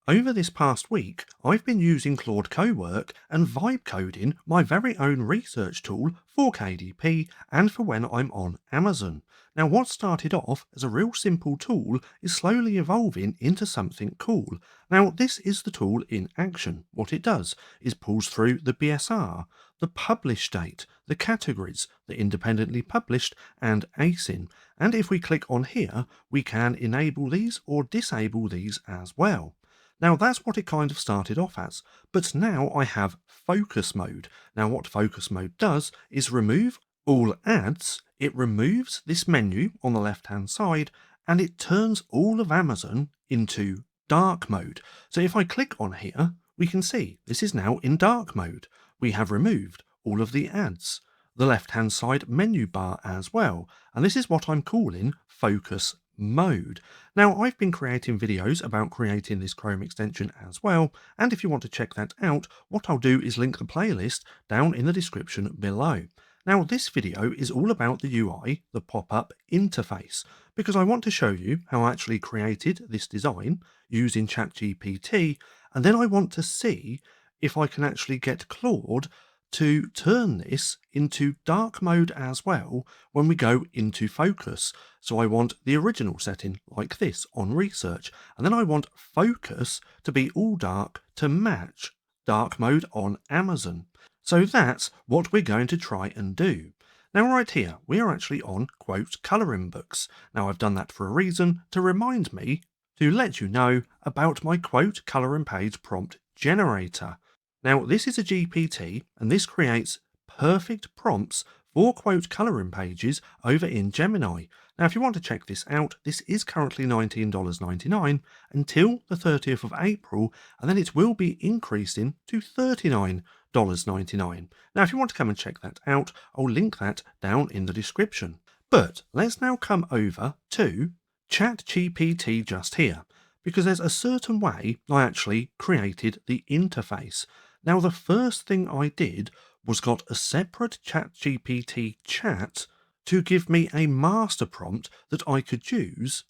Over this past week, I've been using Claude Cowork and vibe coding my very own research tool for KDP and for when I'm on Amazon. Now, what started off as a real simple tool is slowly evolving into something cool. Now, this is the tool in action. What it does is pulls through the BSR, the publish date, the categories, the independently published, and ASIN. And if we click on here, we can enable these or disable these as well. Now that's what it kind of started off as, but now I have focus mode. Now what focus mode does is remove all ads, it removes this menu on the left hand side, and it turns all of Amazon into dark mode. So if I click on here, we can see this is now in dark mode. We have removed all of the ads, the left hand side menu bar as well, and this is what I'm calling focus mode. Now, I've been creating videos about creating this Chrome extension as well, and if you want to check that out, what I'll do is link the playlist down in the description below. Now, this video is all about the UI, the pop-up interface, because I want to show you how I actually created this design using ChatGPT, and then I want to see if I can actually get Claude to turn this into dark mode as well when we go into focus. So I want the original setting like this on research, and then I want focus to be all dark to match dark mode on Amazon. So that's what we're going to try and do. Now right here, we are actually on quote colouring books. Now I've done that for a reason, to remind me to let you know about my quote colouring page prompt generator. Now, this is a GPT, and this creates perfect prompts for quote colouring pages over in Gemini. Now, if you want to check this out, this is currently $19.99 until the 30th of April, and then it will be increasing to $39.99. Now, if you want to come and check that out, I'll link that down in the description. But let's now come over to ChatGPT just here, because there's a certain way I actually created the interface. Now, the first thing I did was got a separate ChatGPT chat to give me a master prompt that I could use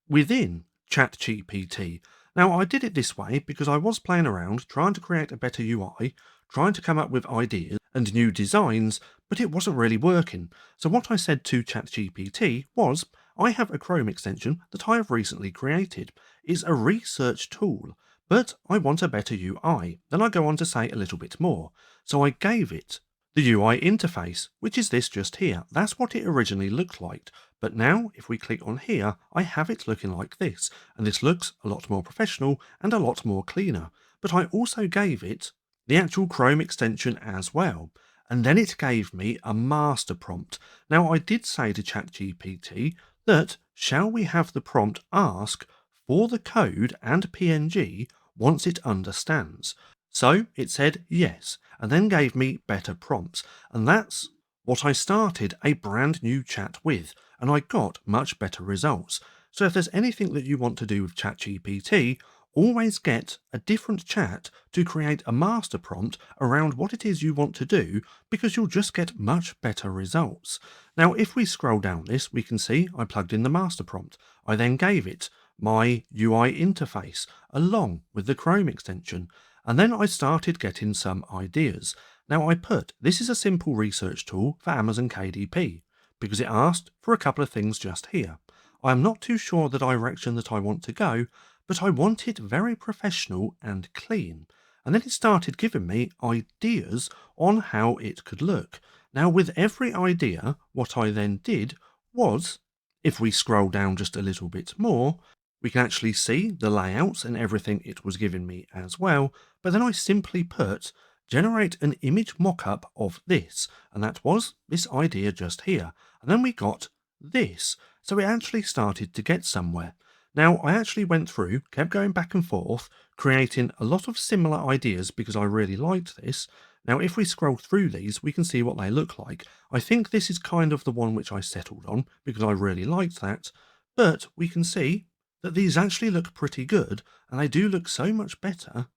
within ChatGPT. Now, I did it this way because I was playing around trying to create a better UI, trying to come up with ideas and new designs, but it wasn't really working. So what I said to ChatGPT was, I have a Chrome extension that I have recently created. It's a research tool, but I want a better UI. Then I go on to say a little bit more. So I gave it the UI interface, which is this just here. That's what it originally looked like. But now, if we click on here, I have it looking like this. And this looks a lot more professional and a lot more cleaner. But I also gave it the actual Chrome extension as well. And then it gave me a master prompt. Now, I did say to ChatGPT that, shall we have the prompt ask for the code and PNG once it understands. So it said yes, and then gave me better prompts, and that's what I started a brand new chat with, and I got much better results. So if there's anything that you want to do with ChatGPT, always get a different chat to create a master prompt around what it is you want to do, because you'll just get much better results. Now, if we scroll down this, we can see I plugged in the master prompt. I then gave it my UI interface along with the Chrome extension, and then I started getting some ideas. Now I put, this is a simple research tool for Amazon KDP, because it asked for a couple of things just here. I am not too sure the direction that I want to go, but I want it very professional and clean. And then it started giving me ideas on how it could look. Now with every idea, what I then did was, if we scroll down just a little bit more, we can actually see the layouts and everything it was giving me as well, but then I simply put generate an image mockup of this, and that was this idea just here, and then we got this, so it actually started to get somewhere. Now I actually went through, kept going back and forth, creating a lot of similar ideas because I really liked this. Now if we scroll through these, we can see what they look like. I think this is kind of the one which I settled on because I really liked that, but we can see that these actually look pretty good, and they do look so much better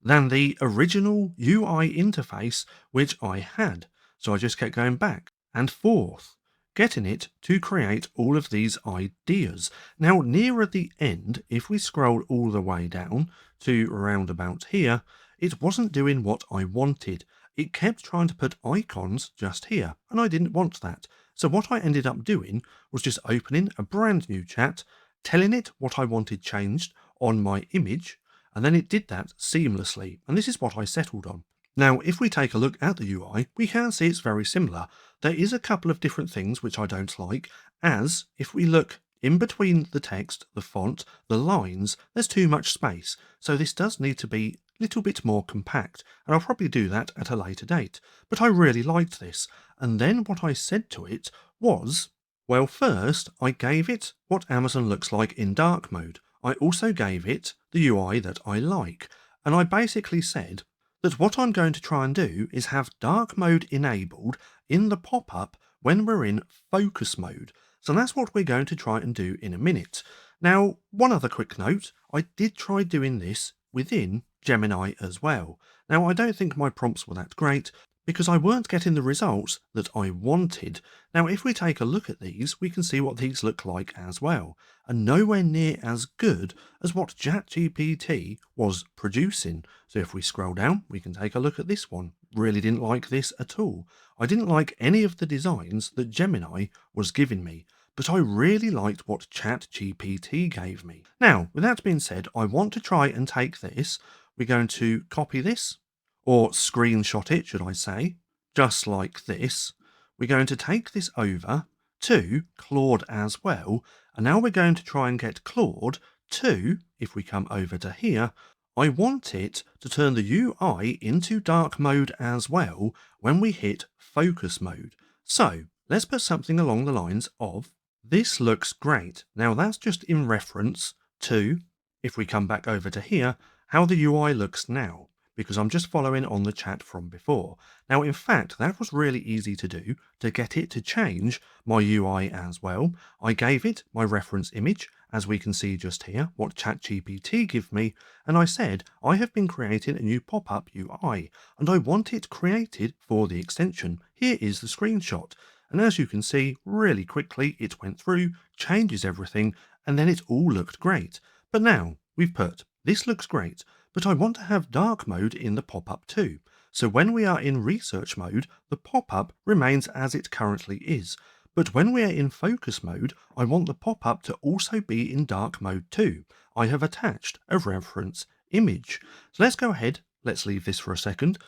than the original UI interface which I had. So I just kept going back and forth, getting it to create all of these ideas. Now nearer the end, if we scroll all the way down to around about here, it wasn't doing what I wanted. It kept trying to put icons just here, and I didn't want that. So what I ended up doing was just opening a brand new chat, telling it what I wanted changed on my image, and then it did that seamlessly, and this is what I settled on. Now, if we take a look at the UI, we can see it's very similar. There is a couple of different things which I don't like, as if we look in between the text, the font, the lines, there's too much space. So this does need to be a little bit more compact, and I'll probably do that at a later date. But I really liked this. And then what I said to it was, well, first I gave it what Amazon looks like in dark mode. I also gave it the UI that I like. And I basically said that what I'm going to try and do is have dark mode enabled in the pop-up when we're in focus mode. So that's what we're going to try and do in a minute. Now, one other quick note, I did try doing this within Gemini as well. Now, I don't think my prompts were that great because I weren't getting the results that I wanted. Now, if we take a look at these, we can see what these look like as well, and nowhere near as good as what ChatGPT was producing. So if we scroll down, we can take a look at this one. Really didn't like this at all. I didn't like any of the designs that Gemini was giving me, but I really liked what ChatGPT gave me. Now, with that being said, I want to try and take this. We're going to copy this, or screenshot it, should I say, just like this. We're going to take this over to Claude as well, and now we're going to try and get Claude to, if we come over to here, I want it to turn the UI into dark mode as well when we hit focus mode. So let's put something along the lines of, this looks great. Now that's just in reference to, if we come back over to here, how the UI looks now, because I'm just following on the chat from before. Now, in fact, that was really easy to do to get it to change my UI as well. I gave it my reference image, as we can see just here, what ChatGPT gave me, and I said, I have been creating a new pop-up UI, and I want it created for the extension. Here is the screenshot. And as you can see, really quickly, it went through, changes everything, and then it all looked great. But now, we've put, this looks great, but I want to have dark mode in the pop-up too. So when we are in research mode, the pop-up remains as it currently is. But when we are in focus mode, I want the pop-up to also be in dark mode too. I have attached a reference image. So let's go ahead, let's leave this for a second.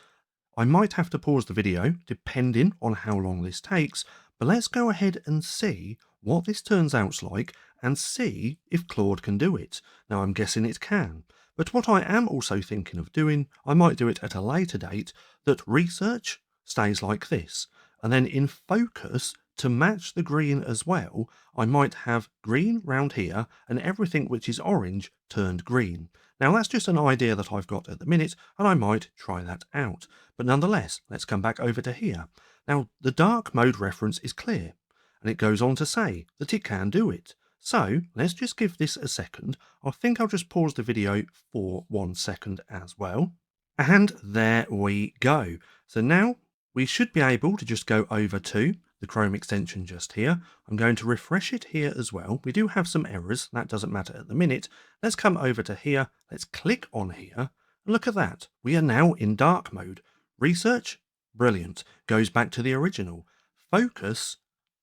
I might have to pause the video depending on how long this takes, but let's go ahead and see what this turns out like and see if Claude can do it. Now I'm guessing it can. But what I am also thinking of doing, I might do it at a later date, that research stays like this. And then in focus, to match the green as well, I might have green round here and everything which is orange turned green. Now that's just an idea that I've got at the minute, and I might try that out. But nonetheless, let's come back over to here. Now the dark mode reference is clear, and it goes on to say that it can do it. So let's just give this a second. I think I'll just pause the video for 1 second as well. And there we go. So now we should be able to just go over to the Chrome extension just here. I'm going to refresh it here as well. We do have some errors. That doesn't matter at the minute. Let's come over to here. Let's click on here. And look at that. We are now in dark mode. Research, brilliant. Goes back to the original. Focus,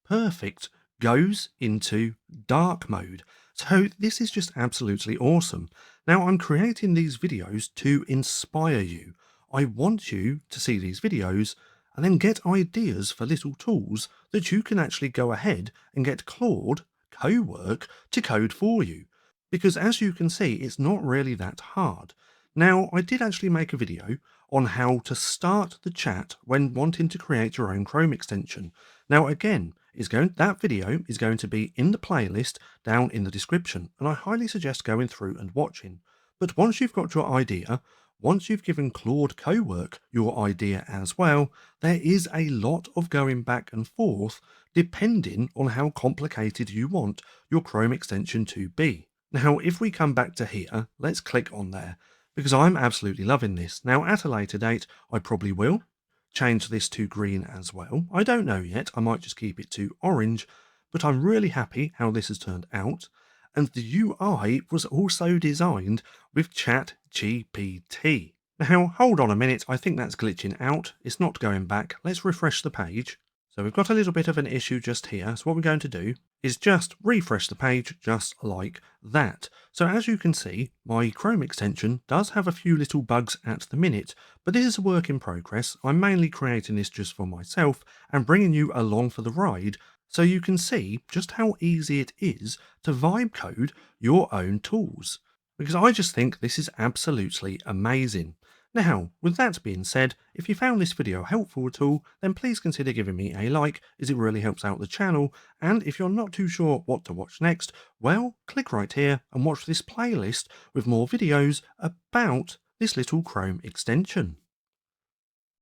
perfect. Goes into dark mode. So this is just absolutely awesome. Now I'm creating these videos to inspire you. I want you to see these videos and then get ideas for little tools that you can actually go ahead and get Claude Cowork to code for you. Because as you can see, it's not really that hard. Now, I did actually make a video on how to start the chat when wanting to create your own Chrome extension. Now, again, that video is going to be in the playlist down in the description, and I highly suggest going through and watching. But once you've got your idea, once you've given Claude Cowork your idea as well, there is a lot of going back and forth depending on how complicated you want your Chrome extension to be. Now, if we come back to here, let's click on there, because I'm absolutely loving this. Now, at a later date, I probably will change this to green as well. I don't know yet. I might just keep it to orange, but I'm really happy how this has turned out. and the UI was also designed with ChatGPT. Now, hold on a minute, I think that's glitching out. It's not going back. Let's refresh the page. So we've got a little bit of an issue just here. So what we're going to do is just refresh the page just like that. So as you can see, my Chrome extension does have a few little bugs at the minute, but this is a work in progress. I'm mainly creating this just for myself and bringing you along for the ride so you can see just how easy it is to vibe code your own tools. Because I just think this is absolutely amazing. Now, with that being said, if you found this video helpful at all, then please consider giving me a like, as it really helps out the channel, and if you're not too sure what to watch next, well, click right here and watch this playlist with more videos about this little Chrome extension.